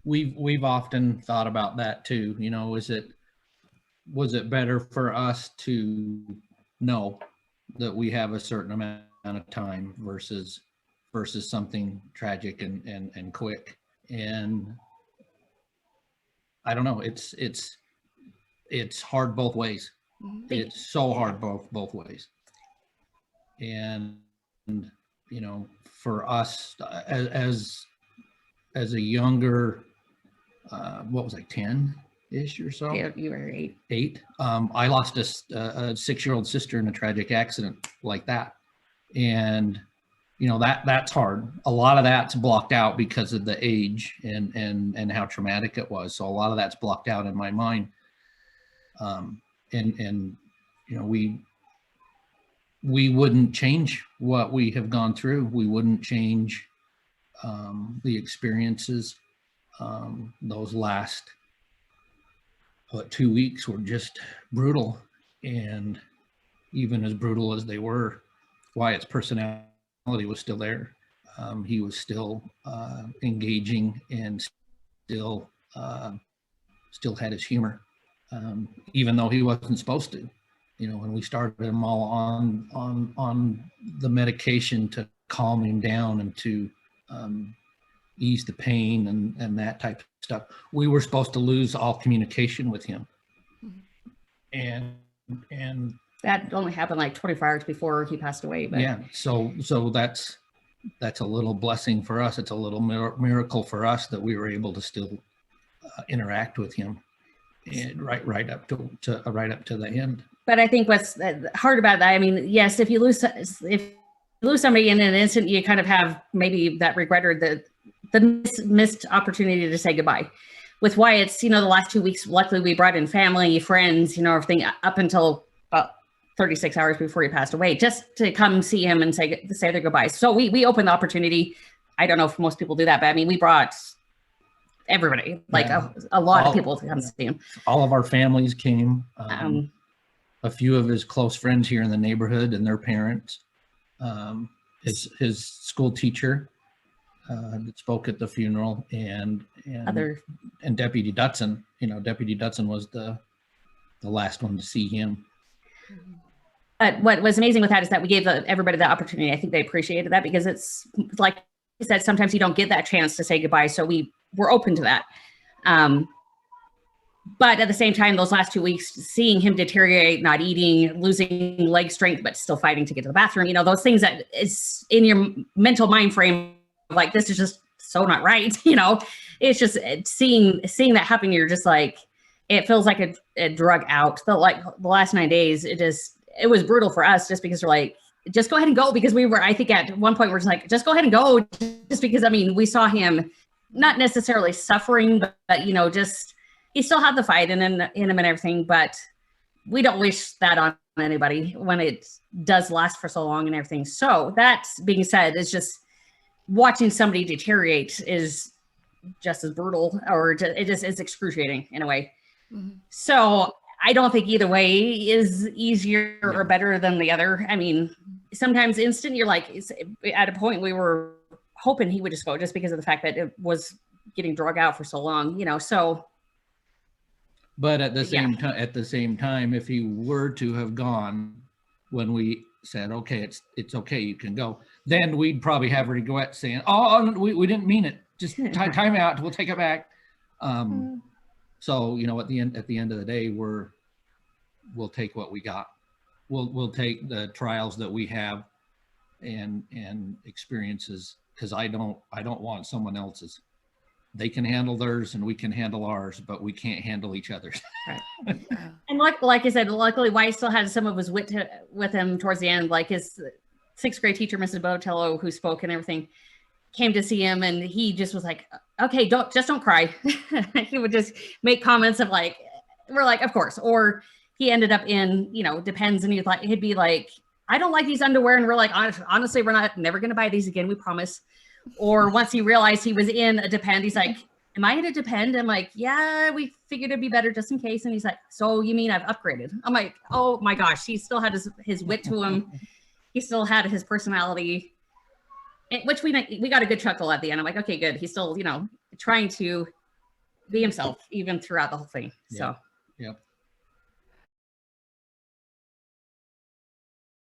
we've often thought about that too. You know, was it better for us to know that we have a certain amount of time versus something tragic and quick? And I don't know. It's hard both ways. It's so hard both ways. And you know, for us as a younger, what was I, 10-ish or so? Yeah, you were 8. 8. I lost a 6-year-old sister in a tragic accident like that, and you know that's hard. A lot of that's blocked out because of the age and how traumatic it was. So a lot of that's blocked out in my mind. And you know, we wouldn't change what we have gone through. We wouldn't change the experiences. Those last 2 weeks were just brutal, and even as brutal as they were, Wyatt's personality was still there. He was still engaging and still had his humor, even though he wasn't supposed to. You know, when we started him all on the medication to calm him down and to ease the pain and that type of stuff, we were supposed to lose all communication with him. And that only happened like 24 hours before he passed away. But yeah, so that's a little blessing for us. It's a little miracle for us that we were able to still interact with him, and right up to the end. But I think what's hard about that, I mean, yes, if you lose somebody in an instant, you kind of have maybe that regret or the missed opportunity to say goodbye. With Wyatt's, you know, the last 2 weeks, luckily we brought in family, friends, you know, everything up until about 36 hours before he passed away, just to come see him and say their goodbyes. So we opened the opportunity. I don't know if most people do that, but I mean, we brought everybody, like a lot of people to come see him. All of our families came. A few of his close friends here in the neighborhood and their parents. His school teacher that spoke at the funeral, and Deputy Dutson. You know, Deputy Dutson was the last one to see him. But what was amazing with that is that we gave everybody the opportunity. I think they appreciated that, because it's like I said, sometimes you don't get that chance to say goodbye. So we were open to that. But at the same time, those last 2 weeks, seeing him deteriorate, not eating, losing leg strength, but still fighting to get to the bathroom, you know, those things that is in your mental mind frame, like, this is just so not right. You know, it's just seeing that happen. You're just like, it feels like a drug out. The last 9 days, it was brutal for us, just because we're like, just go ahead and go, because I think at one point we're just like, just go ahead and go, just because, I mean, we saw him not necessarily suffering, but you know, just, he still had the fight in him and everything, but we don't wish that on anybody when it does last for so long and everything. So that being said, it's just watching somebody deteriorate is just as brutal, or it just is excruciating in a way. Mm-hmm. So I don't think either way is easier or better than the other. I mean, sometimes instant, you're like, at a point we were hoping he would just go, just because of the fact that it was getting drug out for so long, you know, so. But at the same time, if he were to have gone when we said, okay, it's okay, you can go, then we'd probably have regret saying, oh, we didn't mean it. Just time out. We'll take it back. So, you know, at the end of the day, we'll take what we got. We'll take the trials that we have and experiences, because I don't want someone else's. They can handle theirs and we can handle ours, but we can't handle each other's. Right. And like I said, luckily Wyatt still had some of his wit with him towards the end. Like his 6th grade teacher, Mrs. Botello, who spoke and everything, came to see him, and he just was like, okay, don't cry. He would just make comments of like, we're like, of course. Or he ended up in, you know, Depends, and he'd be like, I don't like these underwear. And we're like, honestly, we're never going to buy these again. We promise. Or once he realized he was in a Depend, he's like, am I in a Depend? I'm like, yeah, we figured it'd be better just in case. And he's like, so you mean I've upgraded? I'm like, oh my gosh, he still had his wit to him. He still had his personality, which we got a good chuckle at the end. I'm like, okay, good. He's still, you know, trying to be himself even throughout the whole thing. So Yep.